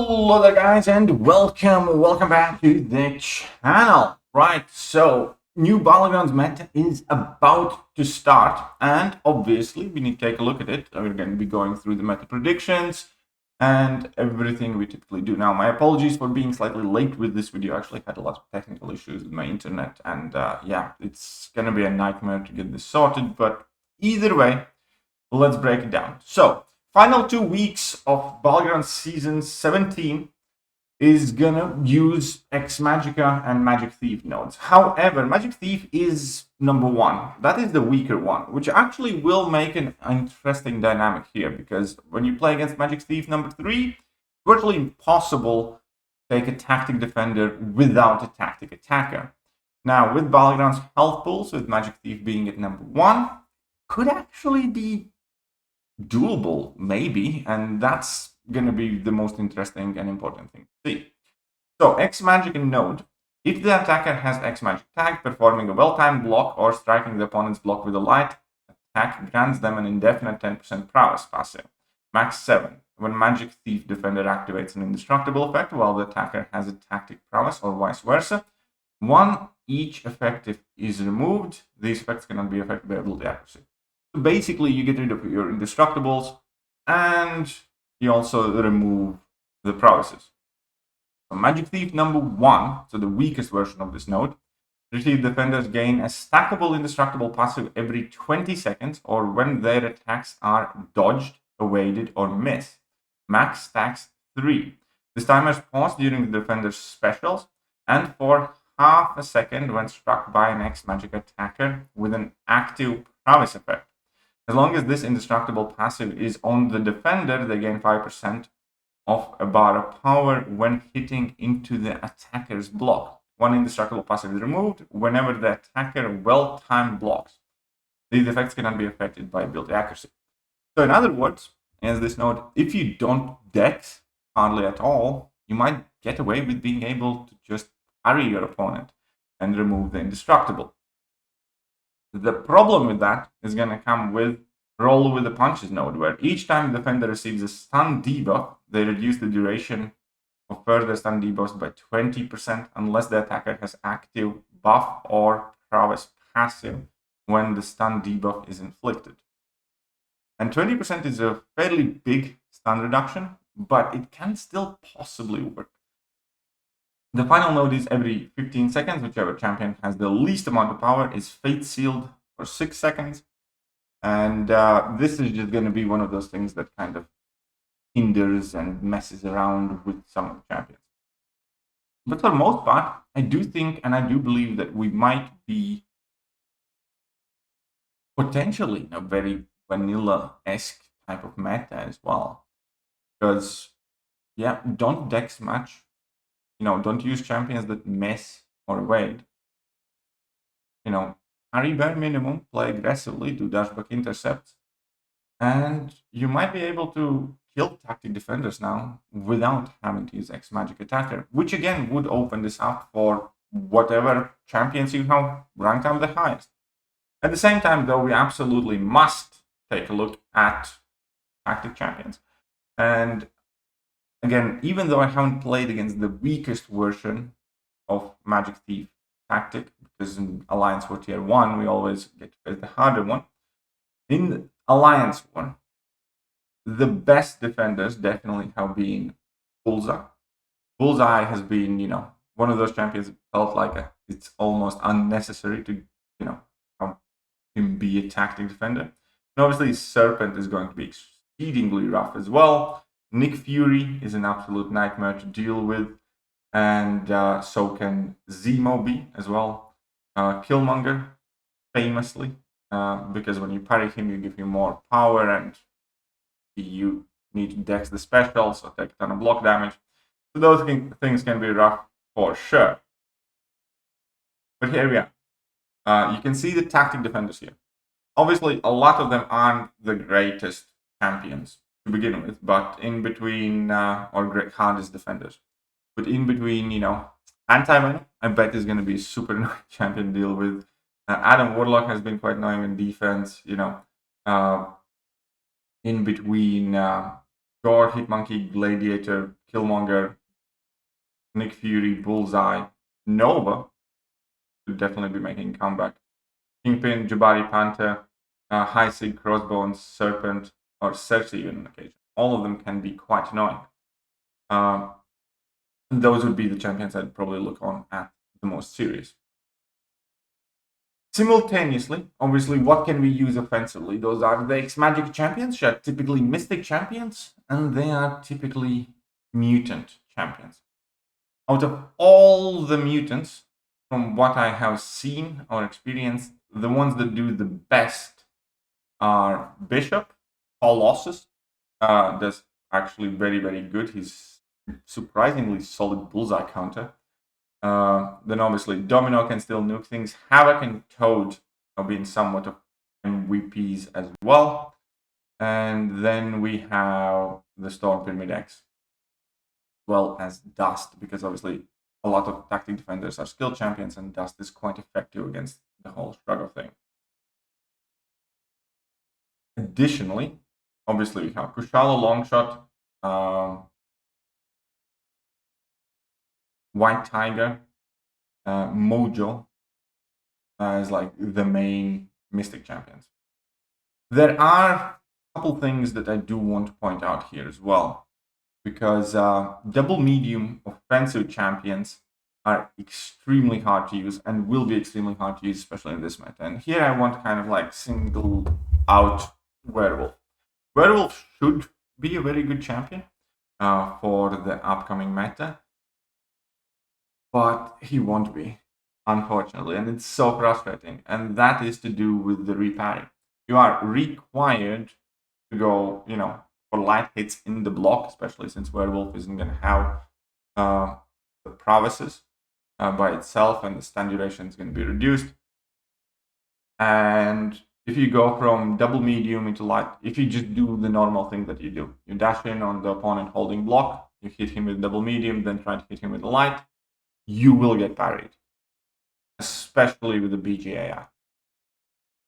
Hello there guys and welcome back to the channel. Right, so new Battlegrounds meta is about to start and obviously we need to take a look at it. We're going to be going through the meta predictions and everything we typically do. Now my apologies for being slightly late with this video. I actually had a lot of technical issues with my internet and yeah, it's going to be a nightmare to get this sorted, but either way, let's break it down. So final 2 weeks of Battlegrounds Season 17 is gonna use X Magica and Magic Thief nodes. However, Magic Thief is number 1. That is the weaker one, which actually will make an interesting dynamic here, because when you play against Magic Thief number 3, it's virtually impossible to take a tactic defender without a tactic attacker. Now, with Battlegrounds health pools, with Magic Thief being at number 1, could actually be doable, maybe, and that's going to be the most interesting and important thing to see. So X Magic node, if the attacker has X Magic tag, performing a well-timed block or striking the opponent's block with a light attack grants them an indefinite 10% prowess passive. Max 7. When Magic Thief defender activates an indestructible effect while the attacker has a tactic prowess or vice versa, 1 each effective is removed. These effects cannot be affected by ability accuracy. So basically, you get rid of your indestructibles and you also remove the prowesses. So Magic Thief number 1, so the weakest version of this node, Thief defenders gain a stackable indestructible passive every 20 seconds or when their attacks are dodged, evaded, or missed. Max stacks 3. This timer is paused during the defender's specials and for half a second when struck by an X Magic attacker with an active prowess effect. As long as this indestructible passive is on the defender, they gain 5% of a bar of power when hitting into the attacker's block. 1 indestructible passive is removed whenever the attacker well-timed blocks. These effects cannot be affected by ability accuracy. So in other words, as this node, if you don't dex hardly at all, you might get away with being able to just parry your opponent and remove the indestructible. The problem with that is going to come with Roll with the Punches node, where each time the defender receives a stun debuff, they reduce the duration of further stun debuffs by 20% unless the attacker has active buff or prowess passive when the stun debuff is inflicted. And 20% is a fairly big stun reduction, but it can still possibly work. The final node is every 15 seconds, whichever champion has the least amount of power is Fate Sealed for 6 seconds. And this is just going to be one of those things that kind of hinders and messes around with some of the champions. But for the most part, I do think and I do believe that we might be potentially in a very vanilla-esque type of meta as well. Because, yeah, don't dex much. Don't use champions that mess or evade. Parry bare minimum, play aggressively, do dashback intercepts, and you might be able to kill tactic defenders now without having to use X Magic attacker, which again would open this up for whatever champions you have ranked up the highest. At the same time, though, we absolutely must take a look at tactic champions. And again, even though I haven't played against the weakest version of Magic Thief tactic, because in Alliance for Tier 1, we always get to face the harder one. In the Alliance 1, the best defenders definitely have been Bullseye. Bullseye has been, one of those champions that felt like it's almost unnecessary to, have him be a tactic defender. And obviously, Serpent is going to be exceedingly rough as well. Nick Fury is an absolute nightmare to deal with, and so can Zemo be as well. Killmonger, famously, because when you parry him, you give him more power, and you need to dex the specials or take a ton of block damage. So those things can be rough for sure. But here we are. You can see the tactic defenders here. Obviously, a lot of them aren't the greatest champions to begin with, but in between, or great hardest defenders. But in between, Anti-Venom, I bet is going to be a super annoying champion to deal with. Adam Warlock has been quite annoying in defense, in between Gore, Hitmonkey, Gladiator Killmonger, Nick Fury, Bullseye, Nova could definitely be making a comeback. Kingpin, Jabari Panther, High Sig, Crossbones, Serpent, or Cersei even on occasion. All of them can be quite annoying. Those would be the champions I'd probably look on at the most serious. Simultaneously, obviously, what can we use offensively? Those are the Magica champions, which are typically Mystic champions, and they are typically Mutant champions. Out of all the mutants, from what I have seen or experienced, the ones that do the best are Bishop, Colossus. That's actually very, very good. He's surprisingly solid bullseye counter. Then obviously Domino can still nuke things. Havoc and Toad have been somewhat of MVPs as well. And then we have the Storm Pyramid X, as well as Dust, because obviously a lot of tactic defenders are skill champions, and Dust is quite effective against the whole struggle thing. Additionally, obviously we have Kushala Longshot, White Tiger, Mojo as like the main Mystic champions. There are a couple things that I do want to point out here as well, because double medium offensive champions are extremely hard to use and will be extremely hard to use, especially in this meta. And here I want to kind of like single out Werewolf. Werewolf should be a very good champion for the upcoming meta, but he won't be, unfortunately, and it's so frustrating. And that is to do with the reparry. You are required to go, for light hits in the block, especially since Werewolf isn't going to have the prowesses by itself, and the stun duration is going to be reduced. And if you go from double medium into light, if you just do the normal thing that you do, you dash in on the opponent holding block, you hit him with double medium, then try to hit him with light, you will get parried, especially with the BGAI.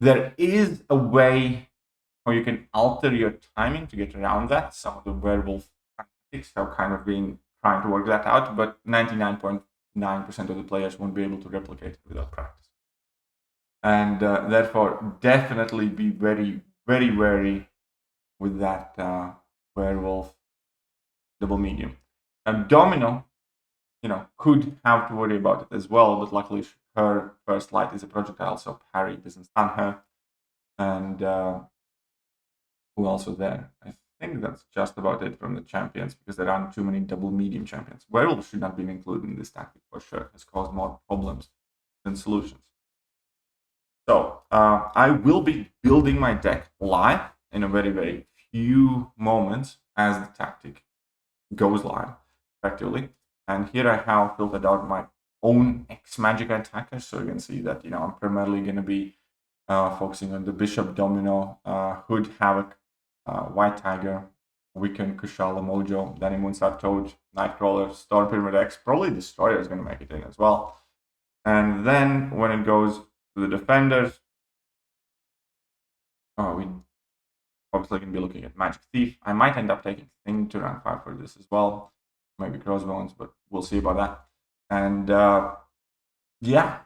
There is a way how you can alter your timing to get around that. Some of the Werewolf tactics have kind of been trying to work that out, but 99.9% of the players won't be able to replicate it without practice. And therefore, definitely be very, very wary with that Werewolf double medium. And Domino, could have to worry about it as well, but luckily her first light is a projectile, so parry doesn't stun her. And who also there? I think that's just about it from the champions, because there aren't too many double medium champions. Werewolf should not be included in this tactic for sure. It's caused more problems than solutions. So I will be building my deck live in a very, very few moments as the tactic goes live effectively. And here I have filtered out my own Magica attackers, so you can see that I'm primarily going to be focusing on the Bishop, Domino, Hood, Havoc, White Tiger, Wiccan, Kushala, Mojo, Danny Moonstar, Toad, Nightcrawler, Storm Pyramid X, probably Destroyer is going to make it in as well. And then when it goes to the defenders, we obviously going to be looking at Magic Thief. I might end up taking Thing to rank 5 for this as well. Maybe Crossbones, but we'll see about that. And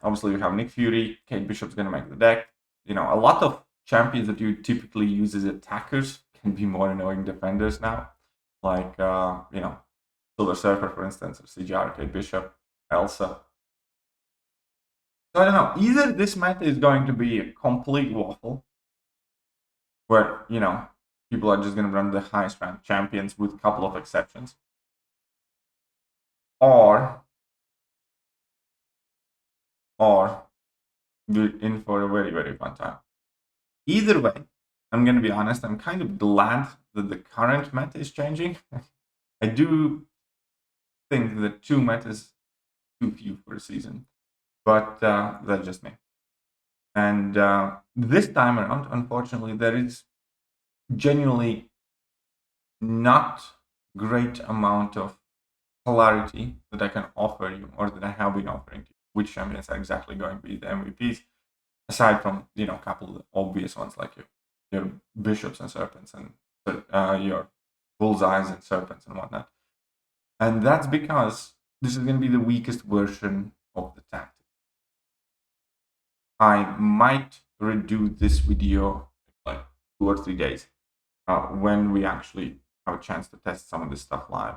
obviously we have Nick Fury. Kate Bishop's going to make the deck. A lot of champions that you typically use as attackers can be more annoying defenders now. Like, Silver Surfer, for instance, or CGR, Kate Bishop, Elsa. So I don't know. Either this meta is going to be a complete waffle, where, people are just going to run the highest ranked champions with a couple of exceptions, or we're in for a very, very fun time. Either way, I'm going to be honest, I'm kind of glad that the current meta is changing. I do think that 2 metas is too few for a season, but that's just me. And this time around, unfortunately, there is genuinely not great amount of clarity that I can offer you, or that I have been offering to you, which champions are exactly going to be the MVPs, aside from a couple of the obvious ones like your Bishops and Serpents, and your Bullseyes and Serpents and whatnot. And that's because this is going to be the weakest version of the tactic. I might redo this video like 2 or 3 days when we actually have a chance to test some of this stuff live.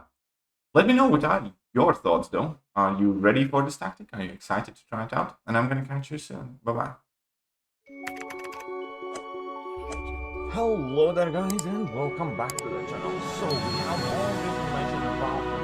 Let me know what are your thoughts though. Are you ready for this tactic? Are you excited to try it out? And I'm going to catch you soon. Bye-bye. Hello there guys and welcome back to the channel. So we have all the information about